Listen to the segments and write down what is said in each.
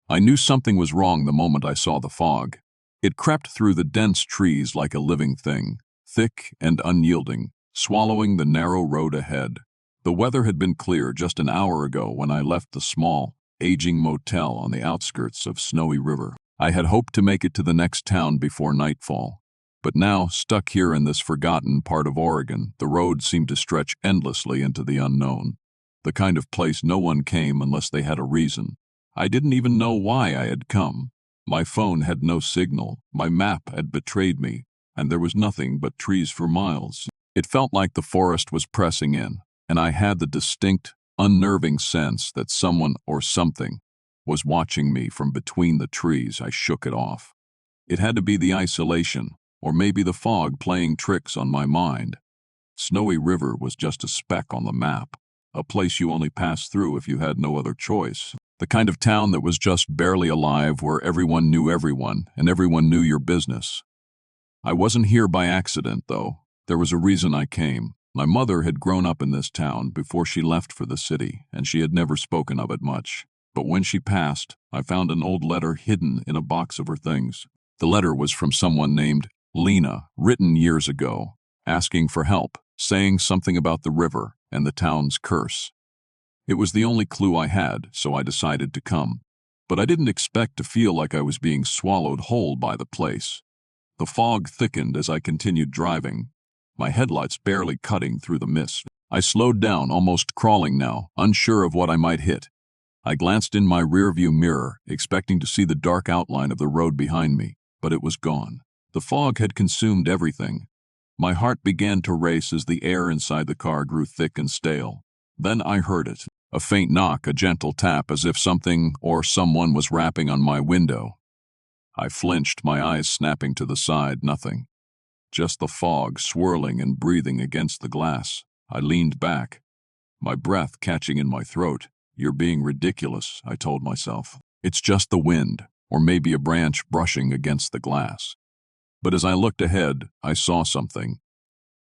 I knew something was wrong the moment I saw the fog. It crept through the dense trees like a living thing, thick and unyielding, swallowing the narrow road ahead. The weather had been clear just an hour ago when I left the small, aging motel on the outskirts of Snowy River. I had hoped to make it to the next town before nightfall. But now, stuck here in this forgotten part of Oregon, the road seemed to stretch endlessly into the unknown. The kind of place no one came unless they had a reason. I didn't even know why I had come. My phone had no signal, my map had betrayed me, and there was nothing but trees for miles. It felt like the forest was pressing in, and I had the distinct, unnerving sense that someone or something was watching me from between the trees. I shook it off. It had to be the isolation, or maybe the fog playing tricks on my mind. Snowy River was just a speck on the map, a place you only passed through if you had no other choice. The kind of town that was just barely alive, where everyone knew everyone and everyone knew your business. I wasn't here by accident, though. There was a reason I came. My mother had grown up in this town before she left for the city, and she had never spoken of it much. But when she passed, I found an old letter hidden in a box of her things. The letter was from someone named Lena, written years ago, asking for help, saying something about the river and the town's curse. It was the only clue I had, so I decided to come. But I didn't expect to feel like I was being swallowed whole by the place. The fog thickened as I continued driving, my headlights barely cutting through the mist. I slowed down, almost crawling now, unsure of what I might hit. I glanced in my rearview mirror, expecting to see the dark outline of the road behind me, but it was gone. The fog had consumed everything. My heart began to race as the air inside the car grew thick and stale. Then I heard it. A faint knock, a gentle tap, as if something or someone was rapping on my window. I flinched, my eyes snapping to the side. Nothing. Just the fog swirling and breathing against the glass. I leaned back, my breath catching in my throat. "You're being ridiculous," I told myself. "It's just the wind, or maybe a branch brushing against the glass." But as I looked ahead, I saw something.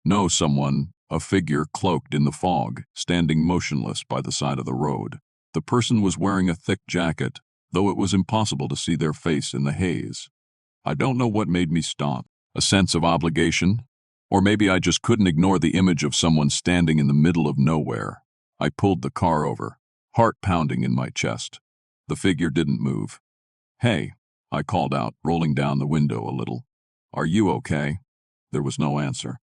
No someone, a figure cloaked in the fog, standing motionless by the side of the road. The person was wearing a thick jacket, though it was impossible to see their face in the haze. I don't know what made me stop. A sense of obligation? Or maybe I just couldn't ignore the image of someone standing in the middle of nowhere. I pulled the car over, heart pounding in my chest. The figure didn't move. "Hey," I called out, rolling down the window a little. "Are you okay?" There was no answer.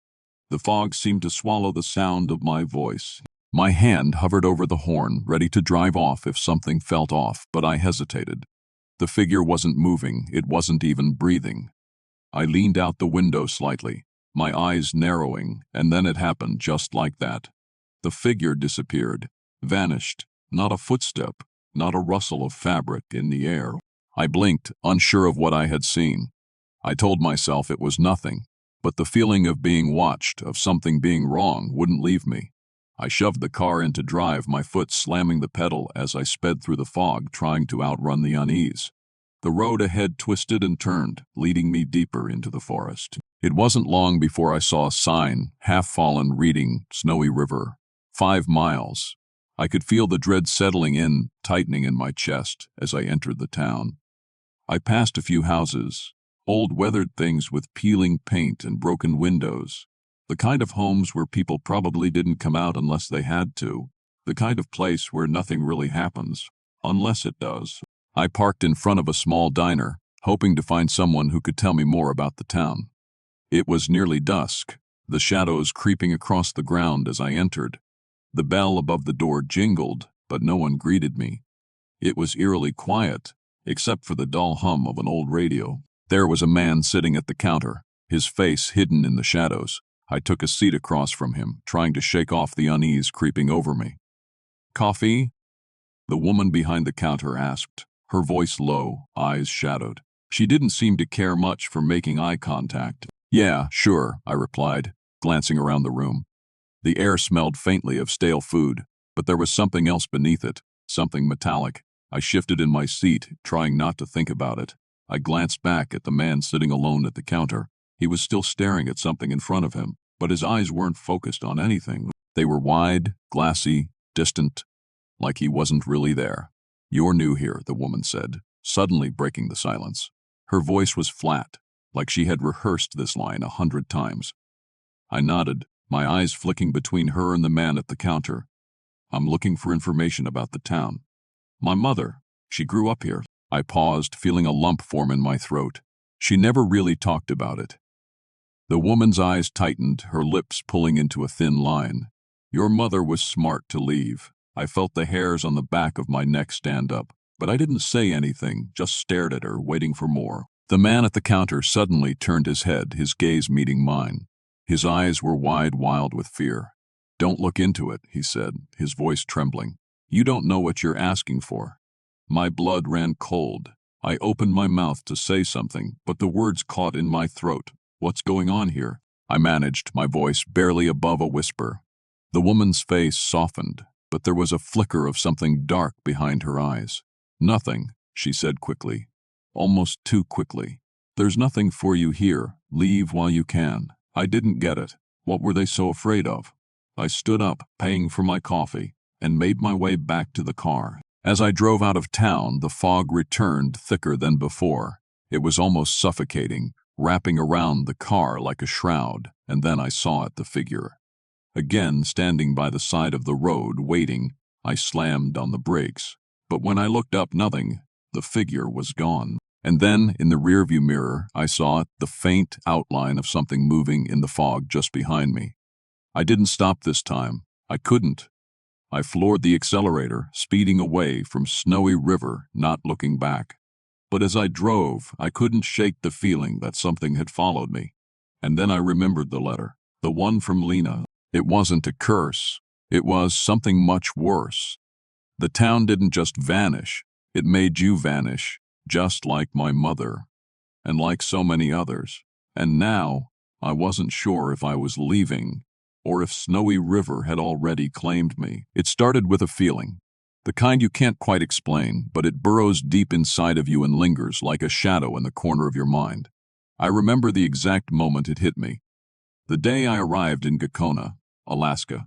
The fog seemed to swallow the sound of my voice. My hand hovered over the horn, ready to drive off if something felt off, but I hesitated. The figure wasn't moving, it wasn't even breathing. I leaned out the window slightly, my eyes narrowing, and then it happened just like that. The figure disappeared, vanished, not a footstep, not a rustle of fabric in the air. I blinked, unsure of what I had seen. I told myself it was nothing, but the feeling of being watched, of something being wrong, wouldn't leave me. I shoved the car into drive, my foot slamming the pedal as I sped through the fog, trying to outrun the unease. The road ahead twisted and turned, leading me deeper into the forest. It wasn't long before I saw a sign, half-fallen, reading Snowy River. 5 miles. I could feel the dread settling in, tightening in my chest as I entered the town. I passed a few houses, old weathered things with peeling paint and broken windows. The kind of homes where people probably didn't come out unless they had to. The kind of place where nothing really happens, unless it does. I parked in front of a small diner, hoping to find someone who could tell me more about the town. It was nearly dusk, the shadows creeping across the ground as I entered. The bell above the door jingled, but no one greeted me. It was eerily quiet, except for the dull hum of an old radio. There was a man sitting at the counter, his face hidden in the shadows. I took a seat across from him, trying to shake off the unease creeping over me. "Coffee?" the woman behind the counter asked, her voice low, eyes shadowed. She didn't seem to care much for making eye contact. "Yeah, sure," I replied, glancing around the room. The air smelled faintly of stale food, but there was something else beneath it, something metallic. I shifted in my seat, trying not to think about it. I glanced back at the man sitting alone at the counter. He was still staring at something in front of him, but his eyes weren't focused on anything. They were wide, glassy, distant, like he wasn't really there. "You're new here," the woman said, suddenly breaking the silence. Her voice was flat, like she had rehearsed this line 100 times. I nodded, my eyes flicking between her and the man at the counter. I'm looking for information about the town. My mother, she grew up here. I paused, feeling a lump form in my throat. She never really talked about it. The woman's eyes tightened, her lips pulling into a thin line. Your mother was smart to leave. I felt the hairs on the back of my neck stand up, but I didn't say anything, just stared at her, waiting for more. The man at the counter suddenly turned his head, his gaze meeting mine. His eyes were wide, wild with fear. Don't look into it, he said, his voice trembling. You don't know what you're asking for. My blood ran cold. I opened my mouth to say something, but the words caught in my throat. What's going on here? I managed, my voice barely above a whisper. The woman's face softened, but there was a flicker of something dark behind her eyes. Nothing, she said quickly. Almost too quickly. There's nothing for you here. Leave while you can. I didn't get it. What were they so afraid of? I stood up, paying for my coffee, and made my way back to the car. As I drove out of town, the fog returned thicker than before. It was almost suffocating, wrapping around the car like a shroud, and then I saw it, the figure. Again, standing by the side of the road, waiting, I slammed on the brakes. But when I looked up, nothing. The figure was gone. And then, in the rearview mirror, I saw the faint outline of something moving in the fog just behind me. I didn't stop this time. I couldn't. I floored the accelerator, speeding away from Snowy River, not looking back. But as I drove, I couldn't shake the feeling that something had followed me. And then I remembered the letter, the one from Lena. It wasn't a curse. It was something much worse. The town didn't just vanish. It made you vanish, just like my mother, and like so many others. And now, I wasn't sure if I was leaving, or if Snowy River had already claimed me. It started with a feeling. The kind you can't quite explain, but it burrows deep inside of you and lingers like a shadow in the corner of your mind. I remember the exact moment it hit me. The day I arrived in Gakona, Alaska.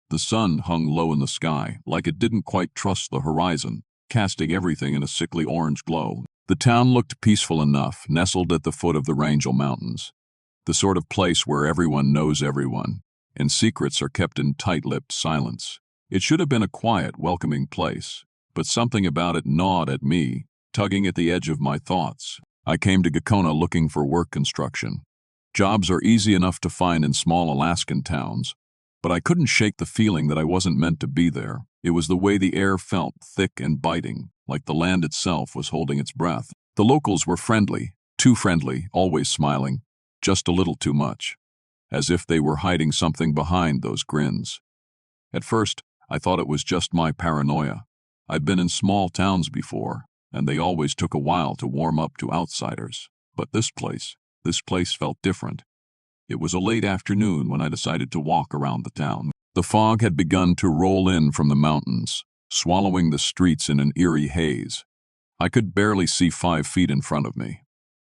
The sun hung low in the sky, like it didn't quite trust the horizon, casting everything in a sickly orange glow. The town looked peaceful enough, nestled at the foot of the Rangel Mountains. The sort of place where everyone knows everyone, and secrets are kept in tight-lipped silence. It should have been a quiet, welcoming place, but something about it gnawed at me, tugging at the edge of my thoughts. I came to Gakona looking for work construction. Jobs are easy enough to find in small Alaskan towns, but I couldn't shake the feeling that I wasn't meant to be there. It was the way the air felt, thick and biting, like the land itself was holding its breath. The locals were friendly, too friendly, always smiling, just a little too much, as if they were hiding something behind those grins. At first, I thought it was just my paranoia. I'd been in small towns before, and they always took a while to warm up to outsiders. But this place felt different. It was a late afternoon when I decided to walk around the town. The fog had begun to roll in from the mountains, swallowing the streets in an eerie haze. I could barely see 5 feet in front of me.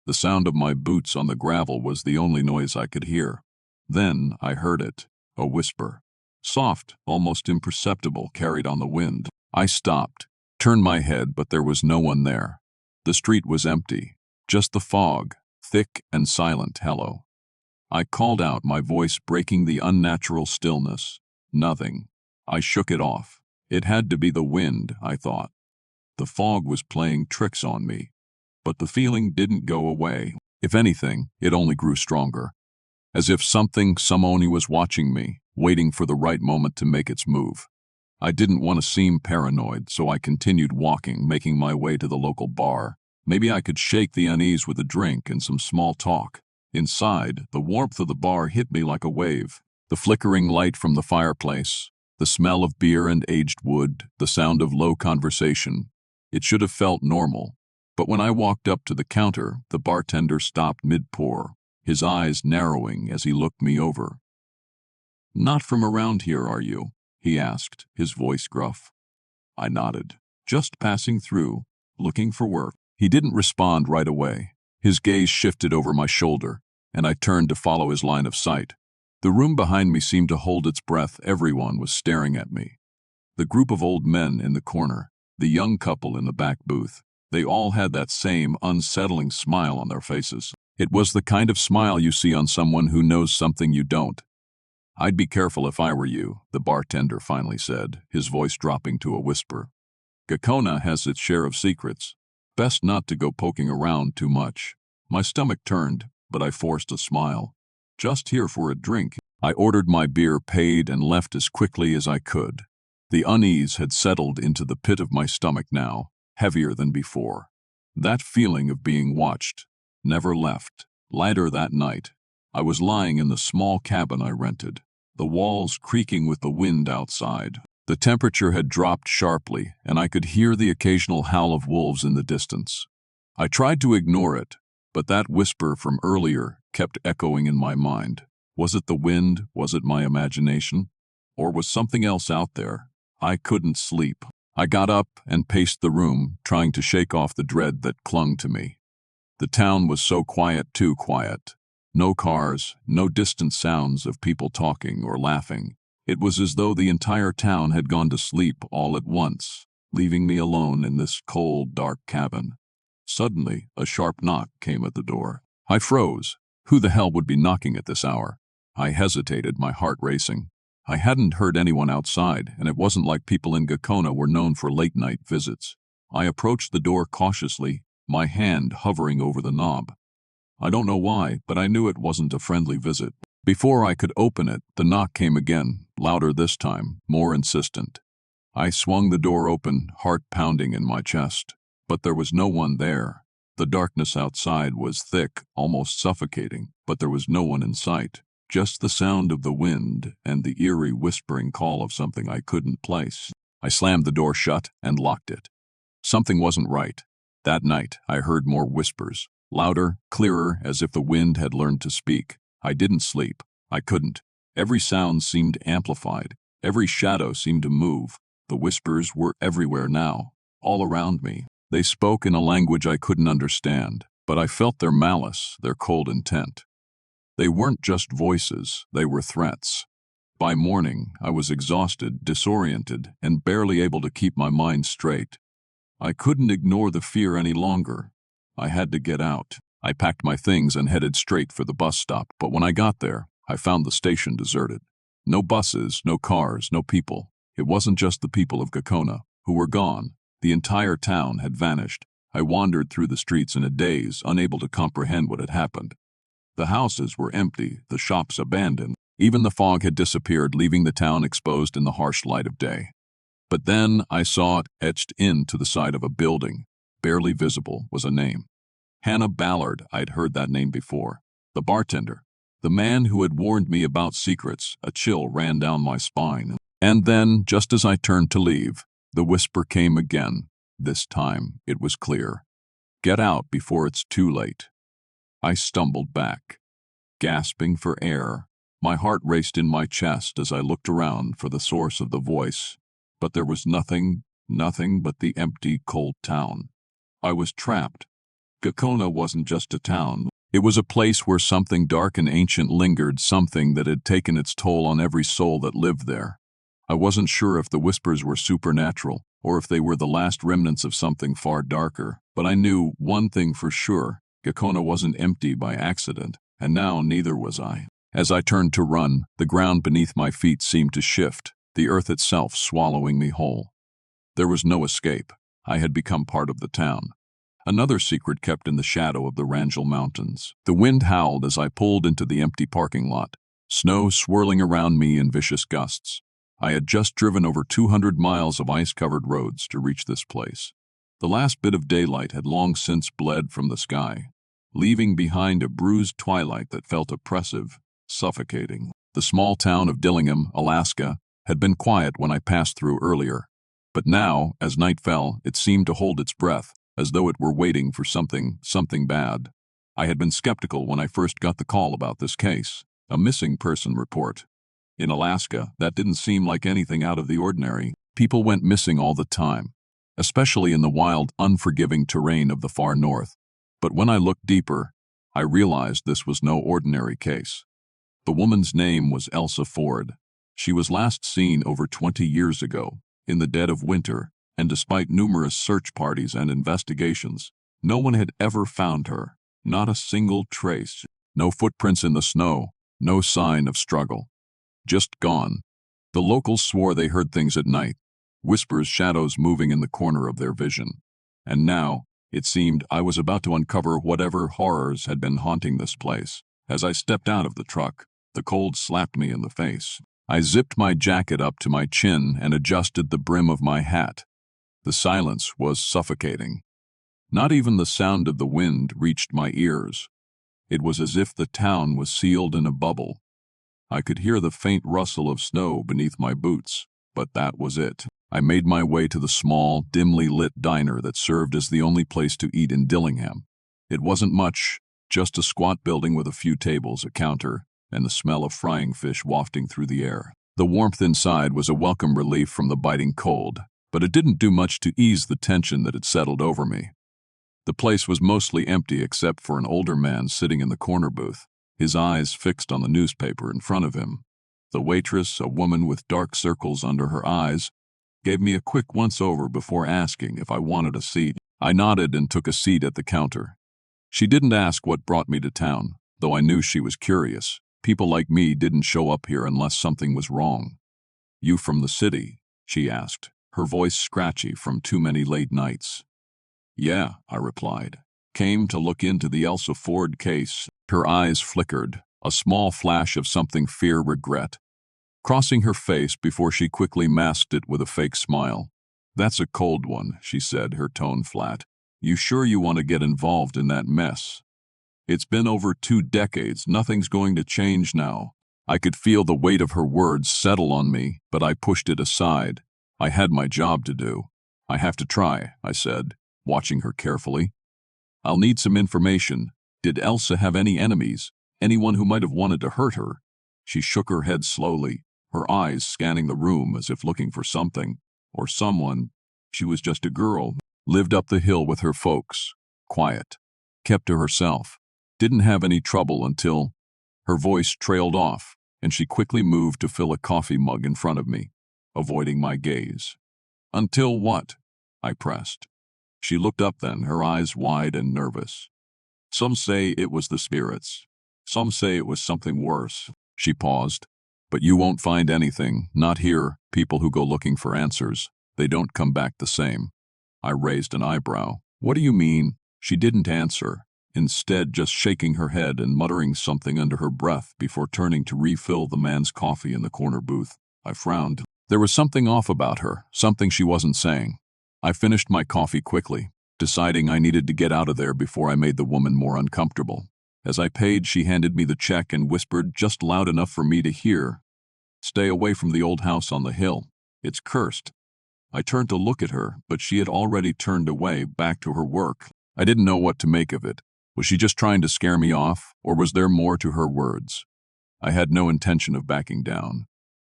The sound of my boots on the gravel was the only noise I could hear. Then I heard it, a whisper. Soft, almost imperceptible, carried on the wind. I stopped, turned my head, but there was no one there. The street was empty, just the fog, thick and silent. Hello. I called out, my voice breaking the unnatural stillness. Nothing. I shook it off. It had to be the wind, I thought. The fog was playing tricks on me. But the feeling didn't go away. If anything, it only grew stronger. As if someone was watching me, waiting for the right moment to make its move. I didn't want to seem paranoid, so I continued walking, making my way to the local bar. Maybe I could shake the unease with a drink and some small talk. Inside, the warmth of the bar hit me like a wave. The flickering light from the fireplace, the smell of beer and aged wood, the sound of low conversation. It should have felt normal. But when I walked up to the counter, the bartender stopped mid-pour, his eyes narrowing as he looked me over. "Not from around here, are you?" he asked, his voice gruff. I nodded. "Just passing through, looking for work." He didn't respond right away. His gaze shifted over my shoulder, and I turned to follow his line of sight. The room behind me seemed to hold its breath. Everyone was staring at me. The group of old men in the corner, the young couple in the back booth, They all had that same unsettling smile on their faces. It was the kind of smile you see on someone who knows something you don't. "I'd be careful if I were you," the bartender finally said, his voice dropping to a whisper. "Gakona has its share of secrets. Best not to go poking around too much." My stomach turned, but I forced a smile. "Just here for a drink." I ordered my beer, paid, and left as quickly as I could. The unease had settled into the pit of my stomach now, heavier than before. That feeling of being watched never left. Later that night, I was lying in the small cabin I rented, the walls creaking with the wind outside. The temperature had dropped sharply, and I could hear the occasional howl of wolves in the distance. I tried to ignore it, but that whisper from earlier kept echoing in my mind. Was it the wind? Was it my imagination? Or was something else out there? I couldn't sleep. I got up and paced the room, trying to shake off the dread that clung to me. The town was so quiet, too quiet. No cars, no distant sounds of people talking or laughing. It was as though the entire town had gone to sleep all at once, leaving me alone in this cold, dark cabin. Suddenly, a sharp knock came at the door. I froze. Who the hell would be knocking at this hour? I hesitated, my heart racing. I hadn't heard anyone outside, and it wasn't like people in Gakona were known for late-night visits. I approached the door cautiously, my hand hovering over the knob. I don't know why, but I knew it wasn't a friendly visit. Before I could open it, the knock came again, louder this time, more insistent. I swung the door open, heart pounding in my chest. But there was no one there. The darkness outside was thick, almost suffocating, but there was no one in sight. Just the sound of the wind and the eerie whispering call of something I couldn't place. I slammed the door shut and locked it. Something wasn't right. That night, I heard more whispers, louder, clearer, as if the wind had learned to speak. I didn't sleep. I couldn't. Every sound seemed amplified. Every shadow seemed to move. The whispers were everywhere now, all around me. They spoke in a language I couldn't understand, but I felt their malice, their cold intent. They weren't just voices, they were threats. By morning, I was exhausted, disoriented, and barely able to keep my mind straight. I couldn't ignore the fear any longer. I had to get out. I packed my things and headed straight for the bus stop, but when I got there, I found the station deserted. No buses, no cars, no people. It wasn't just the people of Gakona, who were gone. The entire town had vanished. I wandered through the streets in a daze, unable to comprehend what had happened. The houses were empty, the shops abandoned. Even the fog had disappeared, leaving the town exposed in the harsh light of day. But then I saw it etched into the side of a building. Barely visible was a name. Hannah Ballard. I'd heard that name before. The bartender. The man who had warned me about secrets. A chill ran down my spine. And then, just as I turned to leave, the whisper came again. This time, it was clear. "Get out before it's too late." I stumbled back, gasping for air. My heart raced in my chest as I looked around for the source of the voice. But there was nothing but the empty, cold town. I was trapped. Gakona wasn't just a town. It was a place where something dark and ancient lingered, something that had taken its toll on every soul that lived there. I wasn't sure if the whispers were supernatural, or if they were the last remnants of something far darker, but I knew one thing for sure. Gakona wasn't empty by accident, and now neither was I. As I turned to run, the ground beneath my feet seemed to shift, the earth itself swallowing me whole. There was no escape. I had become part of the town. Another secret kept in the shadow of the Rangel Mountains. The wind howled as I pulled into the empty parking lot, snow swirling around me in vicious gusts. I had just driven over 200 miles of ice-covered roads to reach this place. The last bit of daylight had long since bled from the sky, leaving behind a bruised twilight that felt oppressive, suffocating. The small town of Dillingham, Alaska, had been quiet when I passed through earlier, but now, as night fell, it seemed to hold its breath, as though it were waiting for something bad. I had been skeptical when I first got the call about this case, a missing person report. In Alaska, that didn't seem like anything out of the ordinary. People went missing all the time, especially in the wild, unforgiving terrain of the far north. But when I looked deeper, I realized this was no ordinary case. The woman's name was Elsa Ford. She was last seen over 20 years ago, in the dead of winter, and despite numerous search parties and investigations, no one had ever found her. Not a single trace. No footprints in the snow. No sign of struggle. Just gone. The locals swore they heard things at night, whispers, shadows moving in the corner of their vision. And now, it seemed, I was about to uncover whatever horrors had been haunting this place. As I stepped out of the truck, the cold slapped me in the face. I zipped my jacket up to my chin and adjusted the brim of my hat. The silence was suffocating. Not even the sound of the wind reached my ears. It was as if the town was sealed in a bubble. I could hear the faint rustle of snow beneath my boots, but that was it. I made my way to the small, dimly lit diner that served as the only place to eat in Dillingham. It wasn't much, just a squat building with a few tables, a counter, and the smell of frying fish wafting through the air. The warmth inside was a welcome relief from the biting cold, but it didn't do much to ease the tension that had settled over me. The place was mostly empty except for an older man sitting in the corner booth, his eyes fixed on the newspaper in front of him. The waitress, a woman with dark circles under her eyes, gave me a quick once-over before asking if I wanted a seat. I nodded and took a seat at the counter. She didn't ask what brought me to town, though I knew she was curious. People like me didn't show up here unless something was wrong. "You from the city?" she asked, her voice scratchy from too many late nights. "Yeah," I replied. "Came to look into the Elsa Ford case." Her eyes flickered, a small flash of something fear-regret, crossing her face before she quickly masked it with a fake smile. "That's a cold one," she said, her tone flat. "You sure you want to get involved in that mess? It's been over 2 decades, nothing's going to change now." I could feel the weight of her words settle on me, but I pushed it aside. I had my job to do. "I have to try," I said, watching her carefully. "I'll need some information. Did Elsa have any enemies? Anyone who might have wanted to hurt her?" She shook her head slowly, her eyes scanning the room as if looking for something, or someone. She was just a girl, lived up the hill with her folks, quiet, kept to herself, didn't have any trouble until... Her voice trailed off, and she quickly moved to fill a coffee mug in front of me, avoiding my gaze. "Until what?" I pressed. She looked up then, her eyes wide and nervous. "Some say it was the spirits. Some say it was something worse." She paused. "But you won't find anything, not here. People who go looking for answers, they don't come back the same." I raised an eyebrow. "What do you mean?" She didn't answer, instead just shaking her head and muttering something under her breath before turning to refill the man's coffee in the corner booth. I frowned. There was something off about her, something she wasn't saying. I finished my coffee quickly, deciding I needed to get out of there before I made the woman more uncomfortable. As I paid, she handed me the check and whispered just loud enough for me to hear, "Stay away from the old house on the hill. It's cursed." I turned to look at her, but she had already turned away, back to her work. I didn't know what to make of it. Was she just trying to scare me off, or was there more to her words? I had no intention of backing down.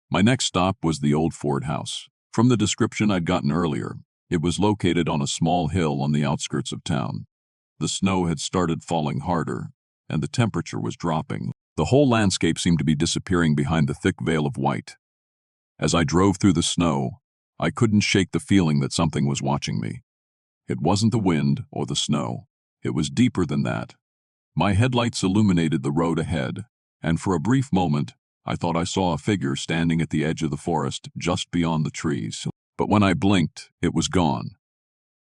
My next stop was the old Ford house. From the description I'd gotten earlier, it was located on a small hill on the outskirts of town. The snow had started falling harder, and the temperature was dropping. The whole landscape seemed to be disappearing behind the thick veil of white. As I drove through the snow, I couldn't shake the feeling that something was watching me. It wasn't the wind or the snow. It was deeper than that. My headlights illuminated the road ahead, and for a brief moment, I thought I saw a figure standing at the edge of the forest just beyond the trees. But when I blinked, it was gone.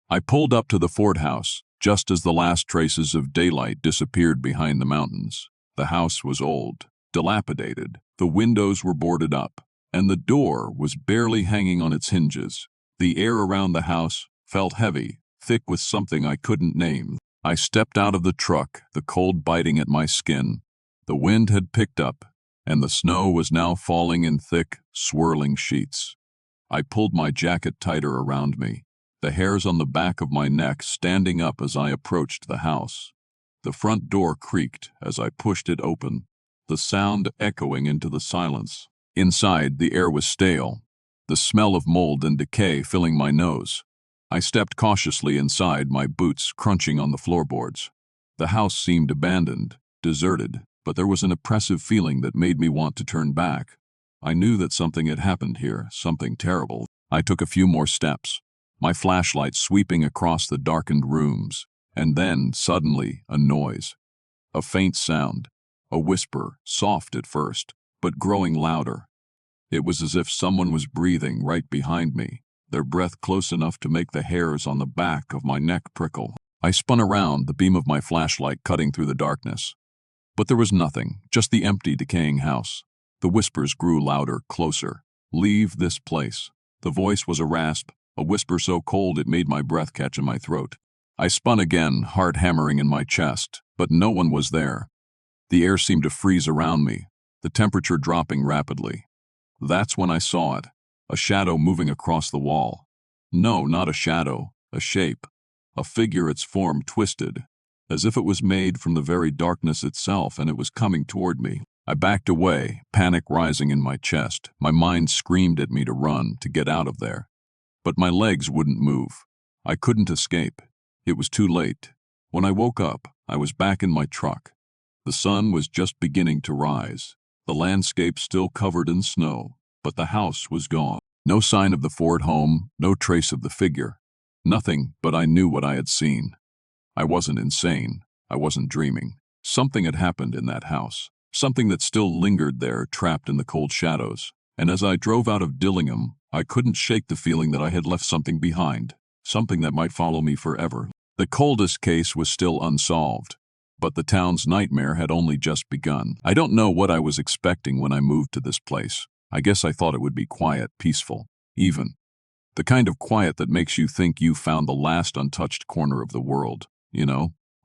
I pulled up to the Ford house, just as the last traces of daylight disappeared behind the mountains. The house was old, dilapidated, the windows were boarded up, and the door was barely hanging on its hinges. The air around the house felt heavy, thick with something I couldn't name. I stepped out of the truck, the cold biting at my skin. The wind had picked up, and the snow was now falling in thick, swirling sheets. I pulled my jacket tighter around me, the hairs on the back of my neck standing up as I approached the house. The front door creaked as I pushed it open, the sound echoing into the silence. Inside, the air was stale, the smell of mold and decay filling my nose. I stepped cautiously inside, my boots crunching on the floorboards. The house seemed abandoned, deserted, but there was an oppressive feeling that made me want to turn back. I knew that something had happened here, something terrible. I took a few more steps, my flashlight sweeping across the darkened rooms, and then, suddenly, a noise. A faint sound, a whisper, soft at first, but growing louder. It was as if someone was breathing right behind me, their breath close enough to make the hairs on the back of my neck prickle. I spun around, the beam of my flashlight cutting through the darkness. But there was nothing, just the empty, decaying house. The whispers grew louder, closer. "Leave this place." The voice was a rasp, a whisper so cold it made my breath catch in my throat. I spun again, heart hammering in my chest, but no one was there. The air seemed to freeze around me, the temperature dropping rapidly. That's when I saw it, a shadow moving across the wall. No, not a shadow, a shape, a figure, its form twisted, as if it was made from the very darkness itself, and it was coming toward me. I backed away, panic rising in my chest. My mind screamed at me to run, to get out of there. But my legs wouldn't move. I couldn't escape. It was too late. When I woke up, I was back in my truck. The sun was just beginning to rise, the landscape still covered in snow, but the house was gone. No sign of the Ford home, no trace of the figure. Nothing, but I knew what I had seen. I wasn't insane. I wasn't dreaming. Something had happened in that house, something that still lingered there, trapped in the cold shadows. And as I drove out of Dillingham, I couldn't shake the feeling that I had left something behind, something that might follow me forever. The coldest case was still unsolved, but the town's nightmare had only just begun. I don't know what I was expecting when I moved to this place. I guess I thought it would be quiet, peaceful, even. The kind of quiet that makes you think you found the last untouched corner of the world,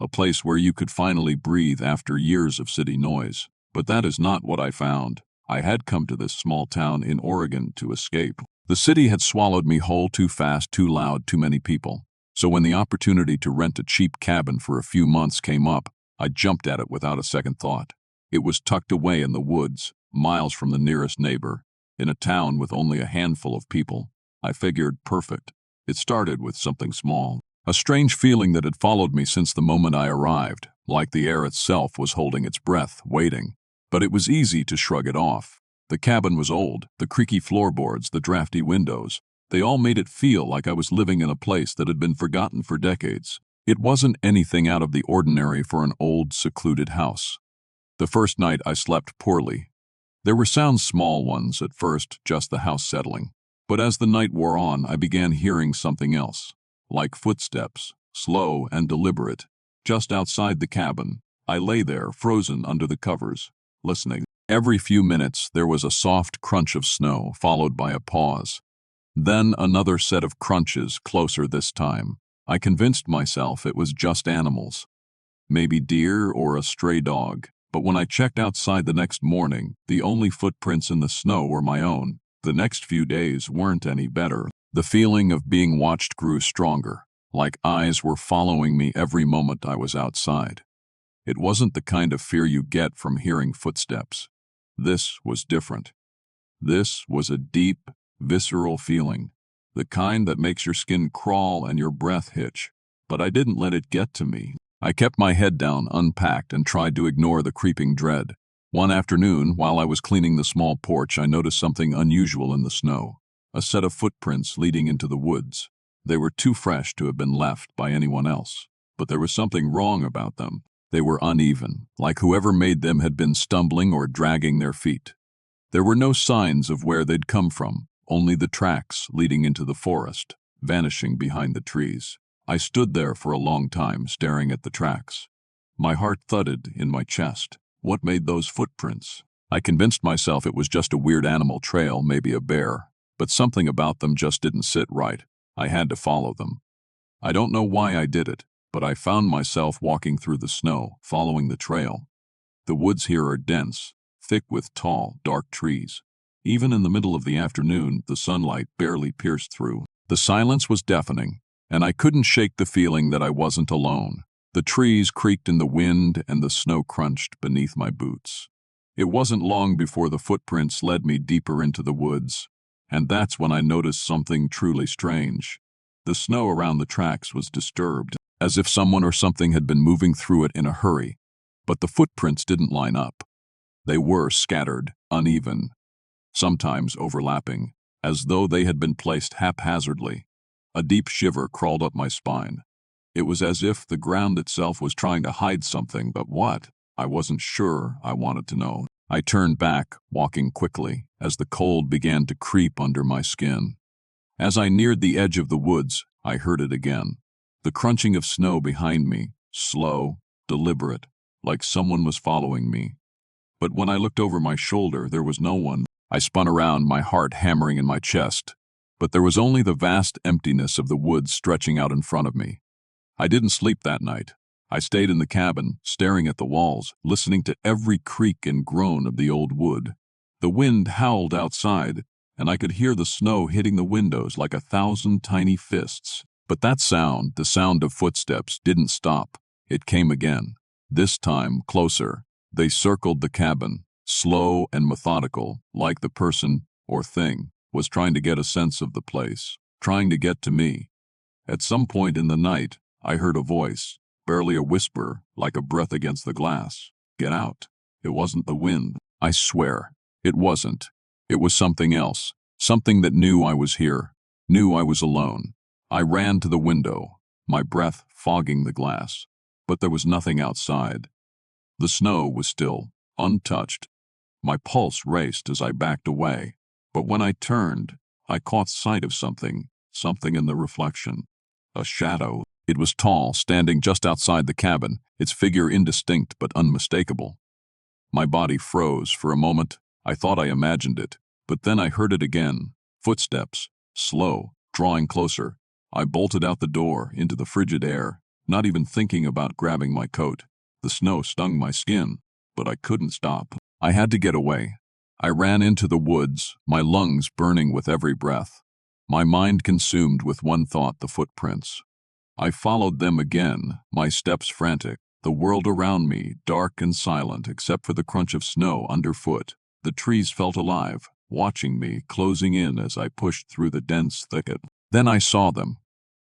a place where you could finally breathe after years of city noise. But that is not what I found. I had come to this small town in Oregon to escape. The city had swallowed me whole, too fast, too loud, too many people. So when the opportunity to rent a cheap cabin for a few months came up, I jumped at it without a second thought. It was tucked away in the woods, miles from the nearest neighbor, in a town with only a handful of people. I figured, perfect. It started with something small. A strange feeling that had followed me since the moment I arrived, like the air itself was holding its breath, waiting. But it was easy to shrug it off. The cabin was old, the creaky floorboards, the drafty windows. They all made it feel like I was living in a place that had been forgotten for decades. It wasn't anything out of the ordinary for an old, secluded house. The first night I slept poorly. There were sounds, small ones at first, just the house settling. But as the night wore on, I began hearing something else, like footsteps, slow and deliberate. Just outside the cabin, I lay there, frozen under the covers, listening. Every few minutes there was a soft crunch of snow, followed by a pause. Then another set of crunches, closer this time. I convinced myself it was just animals, maybe deer or a stray dog. But when I checked outside the next morning, the only footprints in the snow were my own. The next few days weren't any better. The feeling of being watched grew stronger, like eyes were following me every moment I was outside. It wasn't the kind of fear you get from hearing footsteps. This was different. This was a deep, visceral feeling, the kind that makes your skin crawl and your breath hitch. But I didn't let it get to me. I kept my head down, unpacked, and tried to ignore the creeping dread. One afternoon, while I was cleaning the small porch, I noticed something unusual in the snow. A set of footprints leading into the woods. They were too fresh to have been left by anyone else. But there was something wrong about them. They were uneven, like whoever made them had been stumbling or dragging their feet. There were no signs of where they'd come from, only the tracks leading into the forest, vanishing behind the trees. I stood there for a long time, staring at the tracks. My heart thudded in my chest. What made those footprints? I convinced myself it was just a weird animal trail, maybe a bear, but something about them just didn't sit right. I had to follow them. I don't know why I did it, but I found myself walking through the snow, following the trail. The woods here are dense, thick with tall, dark trees. Even in the middle of the afternoon, the sunlight barely pierced through. The silence was deafening, and I couldn't shake the feeling that I wasn't alone. The trees creaked in the wind and the snow crunched beneath my boots. It wasn't long before the footprints led me deeper into the woods, and that's when I noticed something truly strange. The snow around the tracks was disturbed, as if someone or something had been moving through it in a hurry. But the footprints didn't line up. They were scattered, uneven, sometimes overlapping, as though they had been placed haphazardly. A deep shiver crawled up my spine. It was as if the ground itself was trying to hide something, but what? I wasn't sure. I wanted to know. I turned back, walking quickly, as the cold began to creep under my skin. As I neared the edge of the woods, I heard it again. The crunching of snow behind me, slow, deliberate, like someone was following me. But when I looked over my shoulder, there was no one. I spun around, my heart hammering in my chest. But there was only the vast emptiness of the woods stretching out in front of me. I didn't sleep that night. I stayed in the cabin, staring at the walls, listening to every creak and groan of the old wood. The wind howled outside, and I could hear the snow hitting the windows like 1,000 tiny fists. But that sound, the sound of footsteps, didn't stop. It came again. This time, closer. They circled the cabin, slow and methodical, like the person, or thing, was trying to get a sense of the place, trying to get to me. At some point in the night, I heard a voice, barely a whisper, like a breath against the glass. Get out. It wasn't the wind. I swear. It wasn't. It was something else. Something that knew I was here, knew I was alone. I ran to the window, my breath fogging the glass. But there was nothing outside. The snow was still, untouched. My pulse raced as I backed away. But when I turned, I caught sight of something in the reflection. A shadow. It was tall, standing just outside the cabin, its figure indistinct but unmistakable. My body froze for a moment. I thought I imagined it, but then I heard it again. Footsteps, slow, drawing closer. I bolted out the door, into the frigid air, not even thinking about grabbing my coat. The snow stung my skin, but I couldn't stop. I had to get away. I ran into the woods, my lungs burning with every breath. My mind consumed with one thought: the footprints. I followed them again, my steps frantic, the world around me dark and silent except for the crunch of snow underfoot. The trees felt alive, watching me, closing in as I pushed through the dense thicket. Then I saw them.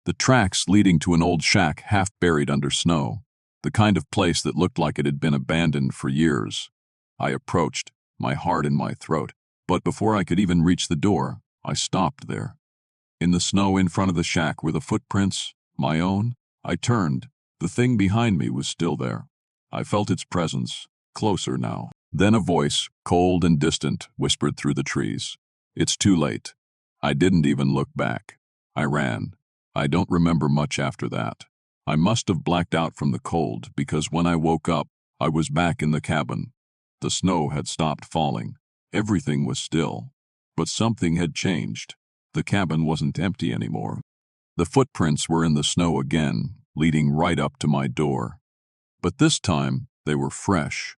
The tracks leading to an old shack half buried under snow, the kind of place that looked like it had been abandoned for years. I approached, my heart in my throat, but before I could even reach the door, I stopped there. In the snow in front of the shack were the footprints, my own. I turned. The thing behind me was still there. I felt its presence, closer now. Then a voice, cold and distant, whispered through the trees. It's too late. I didn't even look back. I ran. I don't remember much after that. I must have blacked out from the cold, because when I woke up, I was back in the cabin. The snow had stopped falling. Everything was still. But something had changed. The cabin wasn't empty anymore. The footprints were in the snow again, leading right up to my door. But this time, they were fresh.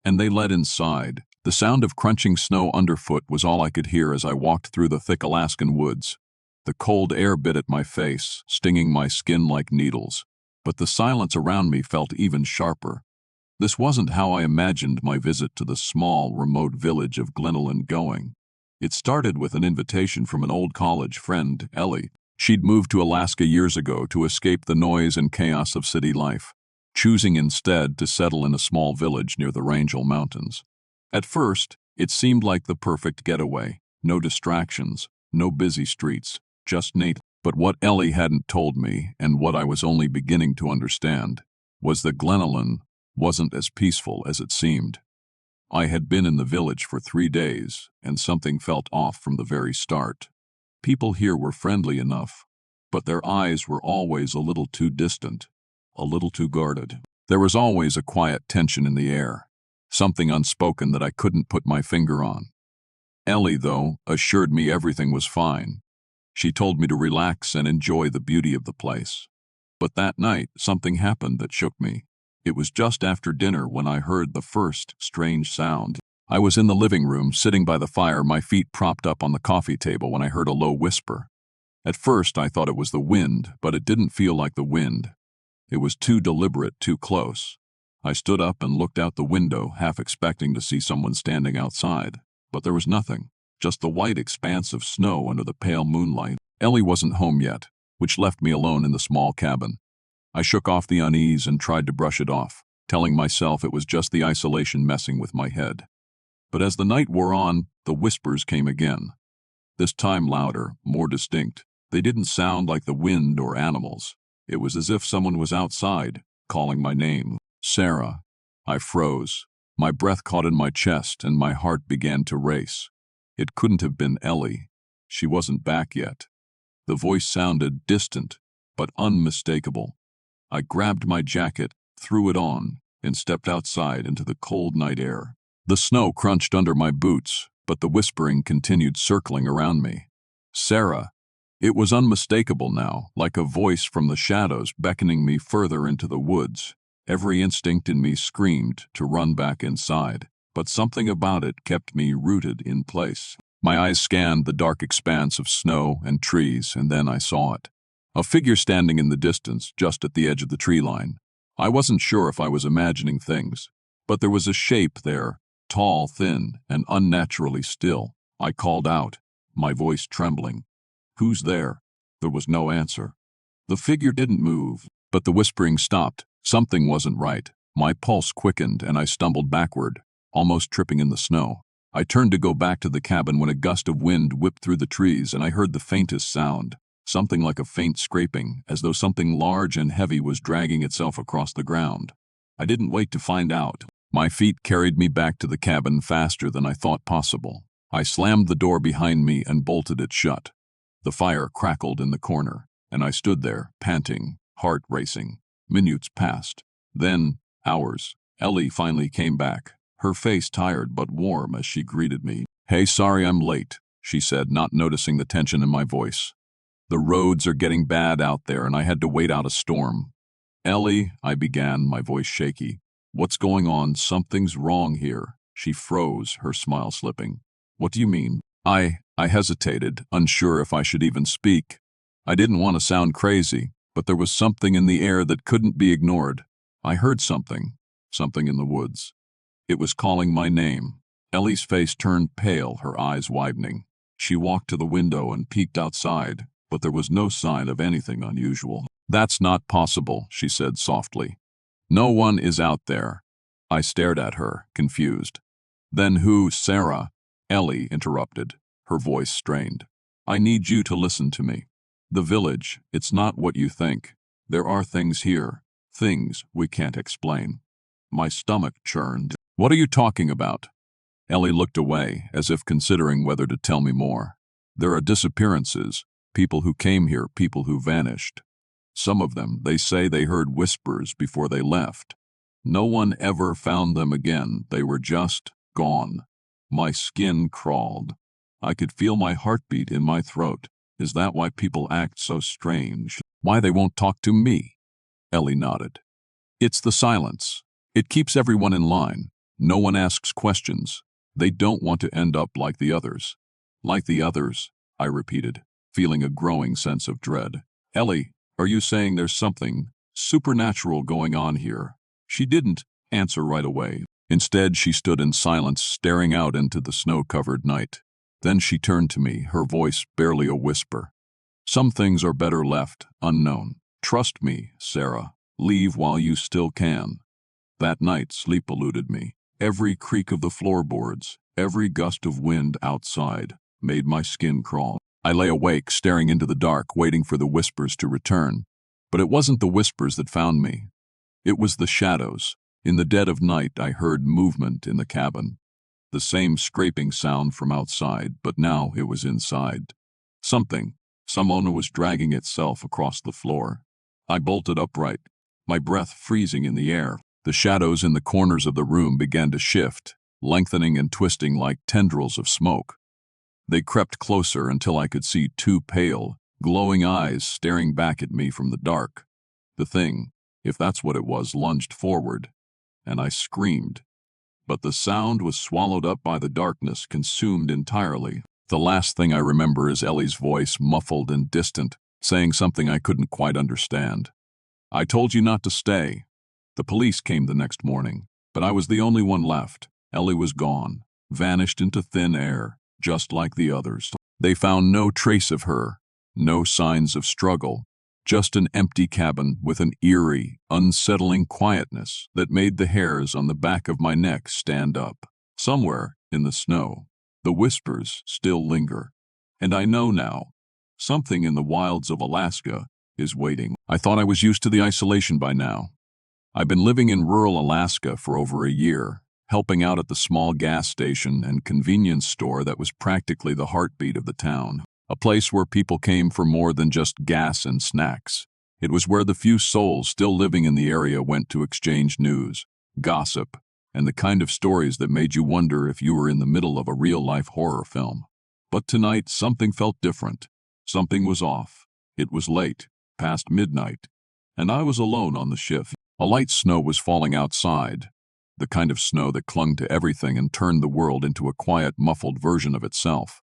And they led inside. The sound of crunching snow underfoot was all I could hear as I walked through the thick Alaskan woods. The cold air bit at my face, stinging my skin like needles. But the silence around me felt even sharper. This wasn't how I imagined my visit to the small, remote village of Glenallan going. It started with an invitation from an old college friend, Ellie. She'd moved to Alaska years ago to escape the noise and chaos of city life, choosing instead to settle in a small village near the Rangel Mountains. At first, it seemed like the perfect getaway. No distractions, no busy streets, just Nate. But what Ellie hadn't told me, and what I was only beginning to understand, was that Glenallan wasn't as peaceful as it seemed. I had been in the village for 3 days, and something felt off from the very start. People here were friendly enough, but their eyes were always a little too distant, a little too guarded. There was always a quiet tension in the air, something unspoken that I couldn't put my finger on. Ellie, though, assured me everything was fine. She told me to relax and enjoy the beauty of the place. But that night, something happened that shook me. It was just after dinner when I heard the first strange sound. I was in the living room, sitting by the fire, my feet propped up on the coffee table, when I heard a low whisper. At first, I thought it was the wind, but it didn't feel like the wind. It was too deliberate, too close. I stood up and looked out the window, half expecting to see someone standing outside. But there was nothing, just the white expanse of snow under the pale moonlight. Ellie wasn't home yet, which left me alone in the small cabin. I shook off the unease and tried to brush it off, telling myself it was just the isolation messing with my head. But as the night wore on, the whispers came again. This time louder, more distinct. They didn't sound like the wind or animals. It was as if someone was outside, calling my name. Sarah. I froze. My breath caught in my chest and my heart began to race. It couldn't have been Ellie. She wasn't back yet. The voice sounded distant, but unmistakable. I grabbed my jacket, threw it on, and stepped outside into the cold night air. The snow crunched under my boots, but the whispering continued circling around me. Sarah. It was unmistakable now, like a voice from the shadows beckoning me further into the woods. Every instinct in me screamed to run back inside, but something about it kept me rooted in place. My eyes scanned the dark expanse of snow and trees, and then I saw it. A figure standing in the distance, just at the edge of the tree line. I wasn't sure if I was imagining things, but there was a shape there, tall, thin, and unnaturally still. I called out, my voice trembling. "Who's there?" There was no answer. The figure didn't move, but the whispering stopped. Something wasn't right. My pulse quickened and I stumbled backward, almost tripping in the snow. I turned to go back to the cabin when a gust of wind whipped through the trees and I heard the faintest sound, something like a faint scraping, as though something large and heavy was dragging itself across the ground. I didn't wait to find out. My feet carried me back to the cabin faster than I thought possible. I slammed the door behind me and bolted it shut. The fire crackled in the corner, and I stood there, panting, heart racing. Minutes passed. Then, hours. Ellie finally came back, her face tired but warm as she greeted me. "Hey, sorry I'm late," she said, not noticing the tension in my voice. "The roads are getting bad out there and I had to wait out a storm." "Ellie," I began, my voice shaky. "What's going on? Something's wrong here." She froze, her smile slipping. "What do you mean?" I hesitated, unsure if I should even speak. I didn't want to sound crazy, but there was something in the air that couldn't be ignored. I heard something in the woods. It was calling my name. Ellie's face turned pale, her eyes widening. She walked to the window and peeked outside, but there was no sign of anything unusual. "That's not possible," she said softly. "No one is out there." I stared at her, confused. "Then who, Sarah?" Ellie interrupted, her voice strained. "I need you to listen to me. The village, it's not what you think. There are things here, things we can't explain." My stomach churned. "What are you talking about?" Ellie looked away, as if considering whether to tell me more. "There are disappearances, people who came here, people who vanished. Some of them, they say they heard whispers before they left. No one ever found them again, they were just gone." My skin crawled. I could feel my heartbeat in my throat. "Is that why people act so strange? Why they won't talk to me?" Ellie nodded. "It's the silence. It keeps everyone in line. No one asks questions. They don't want to end up like the others." "Like the others," I repeated, feeling a growing sense of dread. "Ellie, are you saying there's something supernatural going on here?" She didn't answer right away. Instead, she stood in silence, staring out into the snow-covered night. Then she turned to me, her voice barely a whisper. "Some things are better left unknown. Trust me, Sarah. Leave while you still can." That night, sleep eluded me. Every creak of the floorboards, every gust of wind outside, made my skin crawl. I lay awake, staring into the dark, waiting for the whispers to return. But it wasn't the whispers that found me. It was the shadows. In the dead of night, I heard movement in the cabin. The same scraping sound from outside, but now it was inside. Someone was dragging itself across the floor. I bolted upright, my breath freezing in the air. The shadows in the corners of the room began to shift, lengthening and twisting like tendrils of smoke. They crept closer until I could see two pale, glowing eyes staring back at me from the dark. The thing, if that's what it was, lunged forward, and I screamed. But the sound was swallowed up by the darkness, consumed entirely. The last thing I remember is Ellie's voice, muffled and distant, saying something I couldn't quite understand. "I told you not to stay." The police came the next morning, but I was the only one left. Ellie was gone, vanished into thin air, just like the others. They found no trace of her, no signs of struggle, just an empty cabin with an eerie, unsettling quietness that made the hairs on the back of my neck stand up. Somewhere in the snow, the whispers still linger. And I know now, Something in the wilds of Alaska is waiting. I thought I was used to the isolation by now. I've been living in rural Alaska for over a year, helping out at the small gas station and convenience store that was practically the heartbeat of the town, a place where people came for more than just gas and snacks. It was where the few souls still living in the area went to exchange news, gossip, and the kind of stories that made you wonder if you were in the middle of a real-life horror film. But tonight, something felt different. Something was off. It was late, past midnight, and I was alone on the shift. A light snow was falling outside, the kind of snow that clung to everything and turned the world into a quiet, muffled version of itself.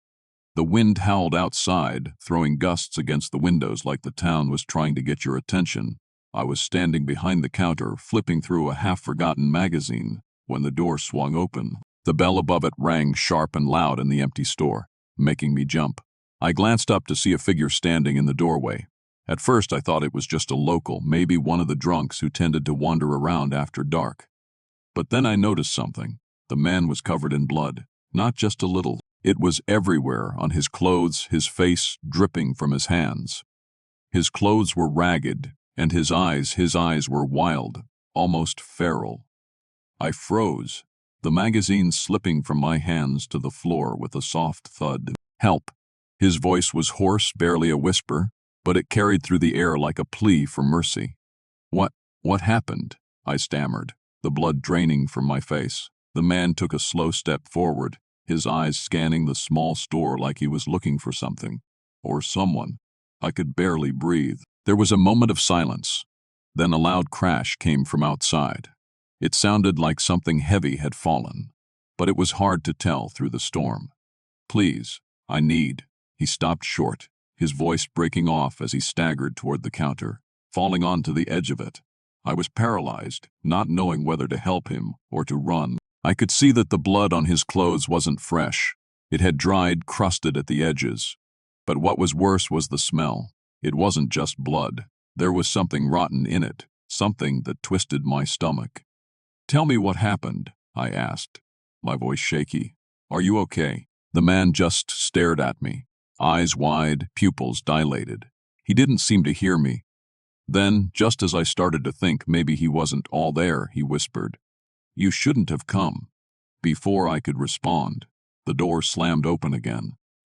The wind howled outside, throwing gusts against the windows like the town was trying to get your attention. I was standing behind the counter, flipping through a half-forgotten magazine, when the door swung open. The bell above it rang sharp and loud in the empty store, making me jump. I glanced up to see a figure standing in the doorway. At first I thought it was just a local, maybe one of the drunks who tended to wander around after dark. But then I noticed something. The man was covered in blood, not just a little. It was everywhere, on his clothes, his face dripping from his hands. His clothes were ragged, and his eyes were wild, almost feral. I froze, the magazine slipping from my hands to the floor with a soft thud. Help! His voice was hoarse, barely a whisper, but it carried through the air like a plea for mercy. What happened? I stammered, the blood draining from my face. The man took a slow step forward, his eyes scanning the small store like he was looking for something, or someone. I could barely breathe. There was a moment of silence. Then a loud crash came from outside. It sounded like something heavy had fallen, but it was hard to tell through the storm. Please, I need. He stopped short, his voice breaking off as he staggered toward the counter, falling onto the edge of it. I was paralyzed, not knowing whether to help him or to run. I could see that the blood on his clothes wasn't fresh. It had dried, crusted at the edges. But what was worse was the smell. It wasn't just blood. There was something rotten in it, something that twisted my stomach. "Tell me what happened," I asked, my voice shaky. "Are you okay?" The man just stared at me, eyes wide, pupils dilated. He didn't seem to hear me. Then, just as I started to think maybe he wasn't all there, he whispered, "You shouldn't have come." Before I could respond, the door slammed open again.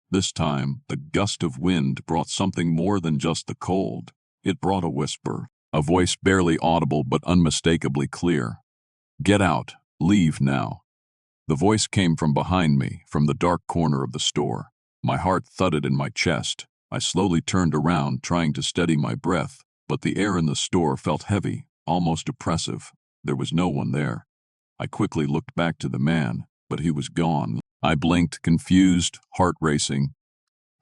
This time, the gust of wind brought something more than just the cold. It brought a whisper, a voice barely audible but unmistakably clear. "Get out. Leave now." The voice came from behind me, from the dark corner of the store. My heart thudded in my chest. I slowly turned around, trying to steady my breath, but the air in the store felt heavy, almost oppressive. There was no one there. I quickly looked back to the man, but he was gone. I blinked, confused, heart racing.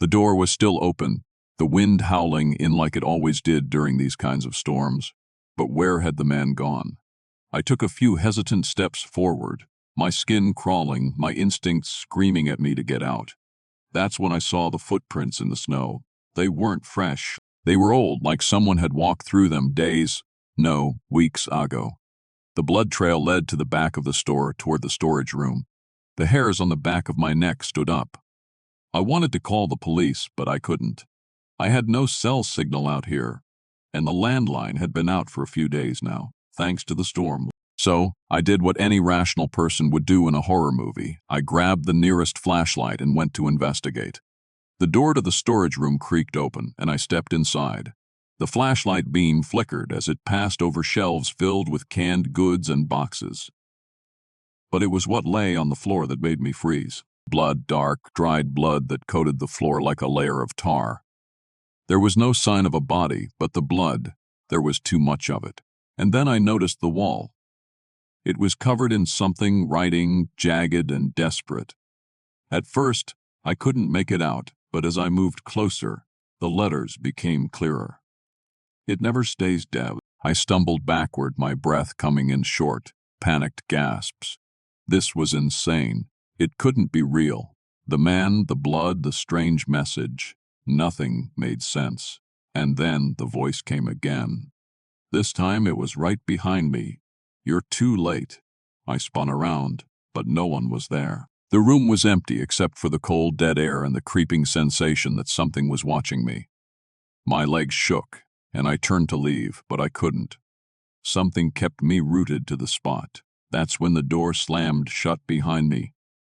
The door was still open, the wind howling in like it always did during these kinds of storms. But where had the man gone? I took a few hesitant steps forward, my skin crawling, my instincts screaming at me to get out. That's when I saw the footprints in the snow. They weren't fresh. They were old, like someone had walked through them weeks ago. The blood trail led to the back of the store toward the storage room. The hairs on the back of my neck stood up. I wanted to call the police, but I couldn't. I had no cell signal out here, and the landline had been out for a few days now, thanks to the storm. So, I did what any rational person would do in a horror movie. I grabbed the nearest flashlight and went to investigate. The door to the storage room creaked open, and I stepped inside. The flashlight beam flickered as it passed over shelves filled with canned goods and boxes. But it was what lay on the floor that made me freeze. Blood, dark, dried blood that coated the floor like a layer of tar. There was no sign of a body, but the blood, there was too much of it. And then I noticed the wall. It was covered in something, writing, jagged and desperate. At first, I couldn't make it out, but as I moved closer, the letters became clearer. "It never stays dead." I stumbled backward, my breath coming in short, panicked gasps. This was insane. It couldn't be real. The man, the blood, the strange message. Nothing made sense. And then the voice came again. This time it was right behind me. "You're too late." I spun around, but no one was there. The room was empty except for the cold, dead air and the creeping sensation that something was watching me. My legs shook, and I turned to leave, but I couldn't. Something kept me rooted to the spot. That's when the door slammed shut behind me.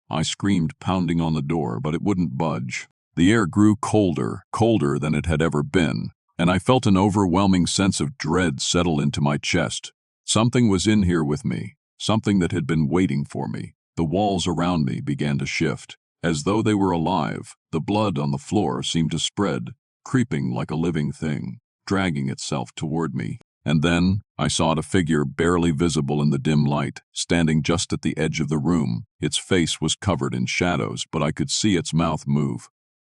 I screamed, pounding on the door, but it wouldn't budge. The air grew colder, colder than it had ever been, and I felt an overwhelming sense of dread settle into my chest. Something was in here with me, something that had been waiting for me. The walls around me began to shift, as though they were alive. The blood on the floor seemed to spread, creeping like a living thing, dragging itself toward me. And then I saw a figure barely visible in the dim light, standing just at the edge of the room. Its face was covered in shadows, but I could see its mouth move.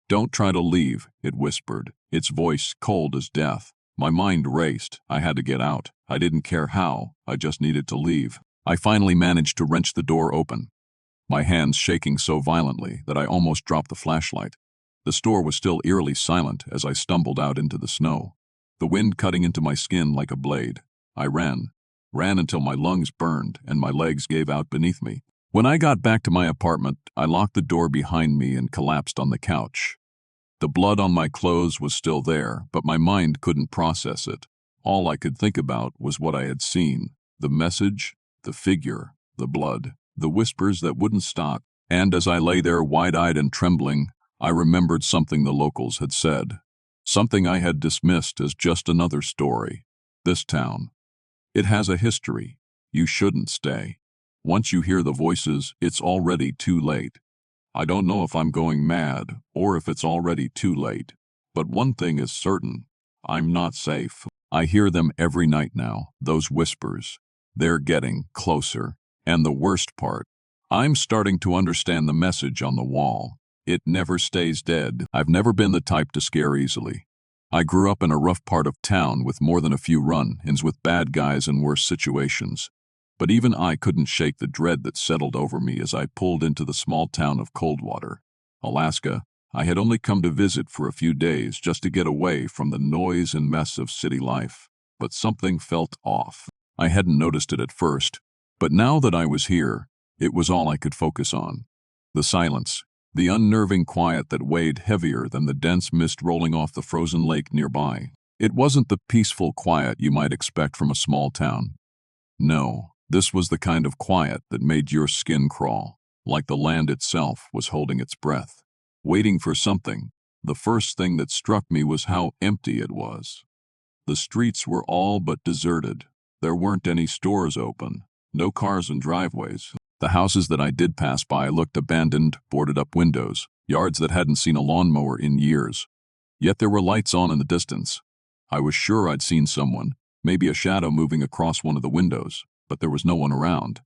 "Don't try to leave," it whispered, its voice cold as death. My mind raced. I had to get out. I didn't care how. I just needed to leave. I finally managed to wrench the door open, my hands shaking so violently that I almost dropped the flashlight. The store was still eerily silent as I stumbled out into the snow, the wind cutting into my skin like a blade. I ran until my lungs burned and my legs gave out beneath me. When I got back to my apartment, I locked the door behind me and collapsed on the couch. The blood on my clothes was still there, but my mind couldn't process it. All I could think about was what I had seen, the message, the figure, the blood, the whispers that wouldn't stop. And as I lay there wide-eyed and trembling, I remembered something the locals had said, something I had dismissed as just another story. This town, it has a history. You shouldn't stay. Once you hear the voices, it's already too late. I don't know if I'm going mad or if it's already too late, but one thing is certain, I'm not safe. I hear them every night now, those whispers. They're getting closer. And the worst part, I'm starting to understand the message on the wall. It never stays dead. I've never been the type to scare easily. I grew up in a rough part of town with more than a few run-ins with bad guys in worse situations. But even I couldn't shake the dread that settled over me as I pulled into the small town of Coldwater, Alaska. I had only come to visit for a few days just to get away from the noise and mess of city life. But something felt off. I hadn't noticed it at first, but now that I was here, it was all I could focus on. The silence, the unnerving quiet that weighed heavier than the dense mist rolling off the frozen lake nearby. It wasn't the peaceful quiet you might expect from a small town. No. This was the kind of quiet that made your skin crawl, like the land itself was holding its breath, waiting for something. The first thing that struck me was how empty it was. The streets were all but deserted. There weren't any stores open, no cars and driveways. The houses that I did pass by looked abandoned, boarded-up windows, yards that hadn't seen a lawnmower in years. Yet there were lights on in the distance. I was sure I'd seen someone, maybe a shadow moving across one of the windows. But there was no one around.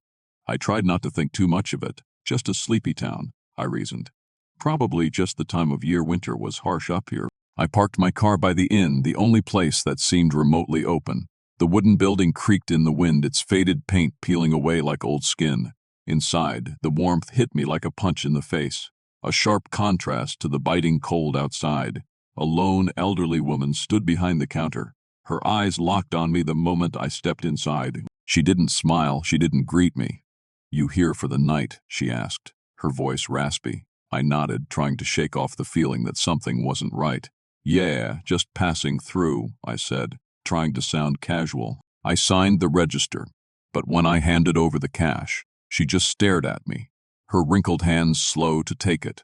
I tried not to think too much of it. Just a sleepy town, I reasoned. Probably just the time of year. Winter was harsh up here. I parked my car by the inn, the only place that seemed remotely open. The wooden building creaked in the wind, its faded paint peeling away like old skin. Inside, the warmth hit me like a punch in the face, a sharp contrast to the biting cold outside. A lone, elderly woman stood behind the counter, her eyes locked on me the moment I stepped inside. She didn't smile, she didn't greet me. "You here for the night?" she asked, her voice raspy. I nodded, trying to shake off the feeling that something wasn't right. "Yeah, just passing through," I said, trying to sound casual. I signed the register, but when I handed over the cash, she just stared at me, her wrinkled hands slow to take it.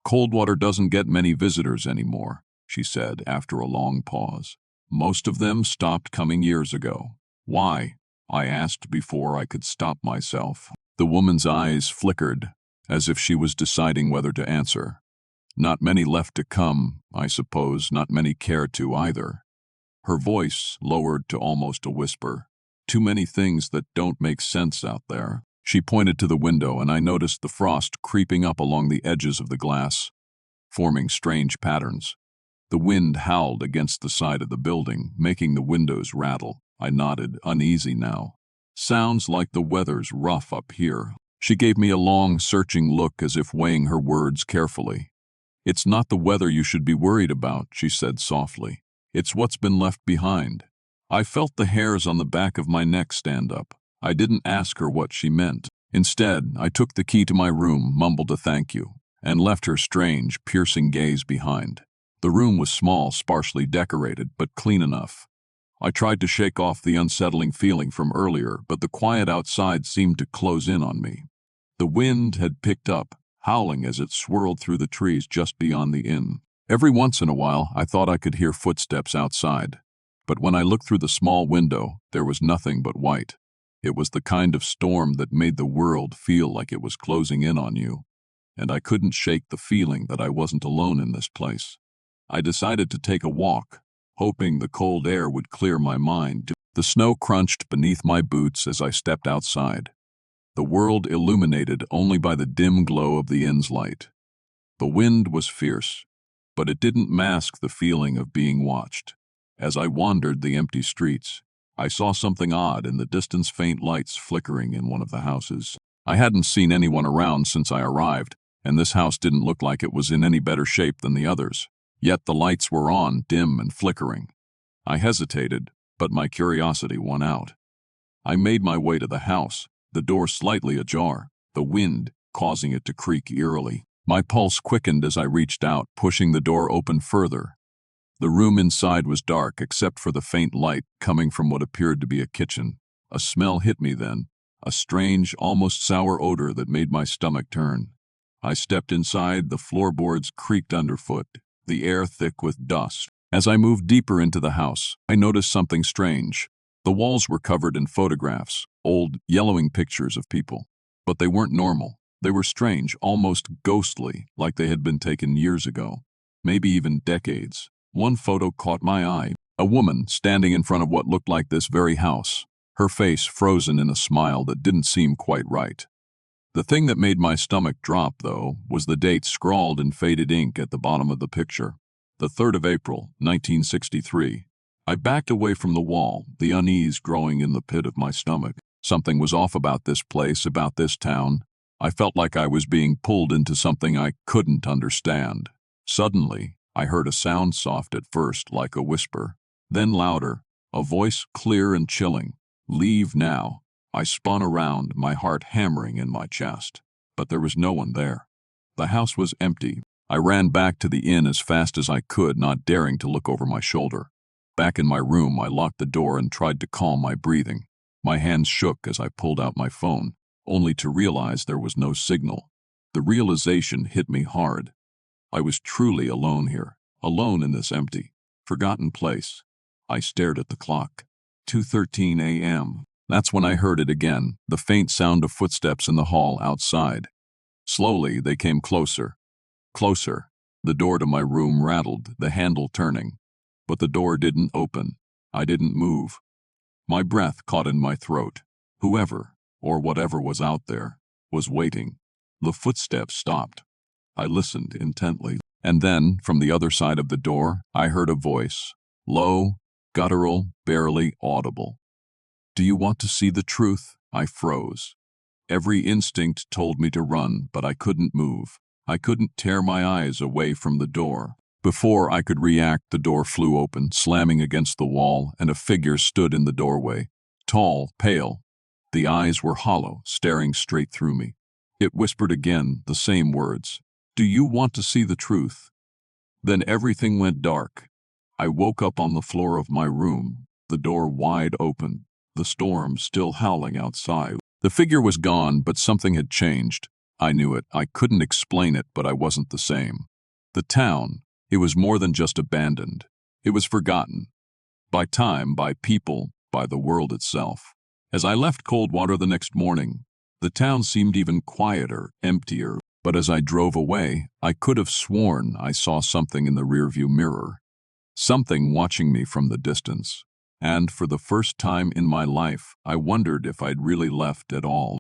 "Coldwater doesn't get many visitors anymore," she said after a long pause. "Most of them stopped coming years ago." "Why?" I asked before I could stop myself. The woman's eyes flickered, as if she was deciding whether to answer. "Not many left to come, I suppose. Not many care to either." Her voice lowered to almost a whisper. "Too many things that don't make sense out there." She pointed to the window, and I noticed the frost creeping up along the edges of the glass, forming strange patterns. The wind howled against the side of the building, making the windows rattle. I nodded, uneasy now. "Sounds like the weather's rough up here." She gave me a long, searching look as if weighing her words carefully. "It's not the weather you should be worried about," she said softly. "It's what's been left behind." I felt the hairs on the back of my neck stand up. I didn't ask her what she meant. Instead, I took the key to my room, mumbled a thank you, and left her strange, piercing gaze behind. The room was small, sparsely decorated, but clean enough. I tried to shake off the unsettling feeling from earlier, but the quiet outside seemed to close in on me. The wind had picked up, howling as it swirled through the trees just beyond the inn. Every once in a while, I thought I could hear footsteps outside. But when I looked through the small window, there was nothing but white. It was the kind of storm that made the world feel like it was closing in on you. And I couldn't shake the feeling that I wasn't alone in this place. I decided to take a walk, hoping the cold air would clear my mind. The snow crunched beneath my boots as I stepped outside, the world illuminated only by the dim glow of the inn's light. The wind was fierce, but it didn't mask the feeling of being watched. As I wandered the empty streets, I saw something odd in the distance, faint lights flickering in one of the houses. I hadn't seen anyone around since I arrived, and this house didn't look like it was in any better shape than the others. Yet the lights were on, dim and flickering. I hesitated, but my curiosity won out. I made my way to the house, the door slightly ajar, the wind causing it to creak eerily. My pulse quickened as I reached out, pushing the door open further. The room inside was dark except for the faint light coming from what appeared to be a kitchen. A smell hit me then, a strange, almost sour odor that made my stomach turn. I stepped inside, the floorboards creaked underfoot, the air thick with dust. As I moved deeper into the house, I noticed something strange. The walls were covered in photographs, old, yellowing pictures of people. But they weren't normal. They were strange, almost ghostly, like they had been taken years ago, maybe even decades. One photo caught my eye, a woman standing in front of what looked like this very house, her face frozen in a smile that didn't seem quite right. The thing that made my stomach drop, though, was the date scrawled in faded ink at the bottom of the picture. The 3rd of April, 1963. I backed away from the wall, the unease growing in the pit of my stomach. Something was off about this place, about this town. I felt like I was being pulled into something I couldn't understand. Suddenly, I heard a sound, soft at first, like a whisper, then louder, a voice clear and chilling. "Leave now." I spun around, my heart hammering in my chest. But there was no one there. The house was empty. I ran back to the inn as fast as I could, not daring to look over my shoulder. Back in my room, I locked the door and tried to calm my breathing. My hands shook as I pulled out my phone, only to realize there was no signal. The realization hit me hard. I was truly alone here, alone in this empty, forgotten place. I stared at the clock. 2:13 a.m. That's when I heard it again, the faint sound of footsteps in the hall outside. Slowly, they came closer. Closer. The door to my room rattled, the handle turning. But the door didn't open. I didn't move. My breath caught in my throat. Whoever, or whatever was out there, was waiting. The footsteps stopped. I listened intently. And then, from the other side of the door, I heard a voice. Low, guttural, barely audible. "Do you want to see the truth?" I froze. Every instinct told me to run, but I couldn't move. I couldn't tear my eyes away from the door. Before I could react, the door flew open, slamming against the wall, and a figure stood in the doorway. Tall, pale. The eyes were hollow, staring straight through me. It whispered again, the same words. "Do you want to see the truth?" Then everything went dark. I woke up on the floor of my room, the door wide open, the storm still howling outside. The figure was gone, but something had changed. I knew it. I couldn't explain it, but I wasn't the same. The town, it was more than just abandoned. It was forgotten. By time, by people, by the world itself. As I left Coldwater the next morning, the town seemed even quieter, emptier. But as I drove away, I could have sworn I saw something in the rearview mirror. Something watching me from the distance. And for the first time in my life, I wondered if I'd really left at all.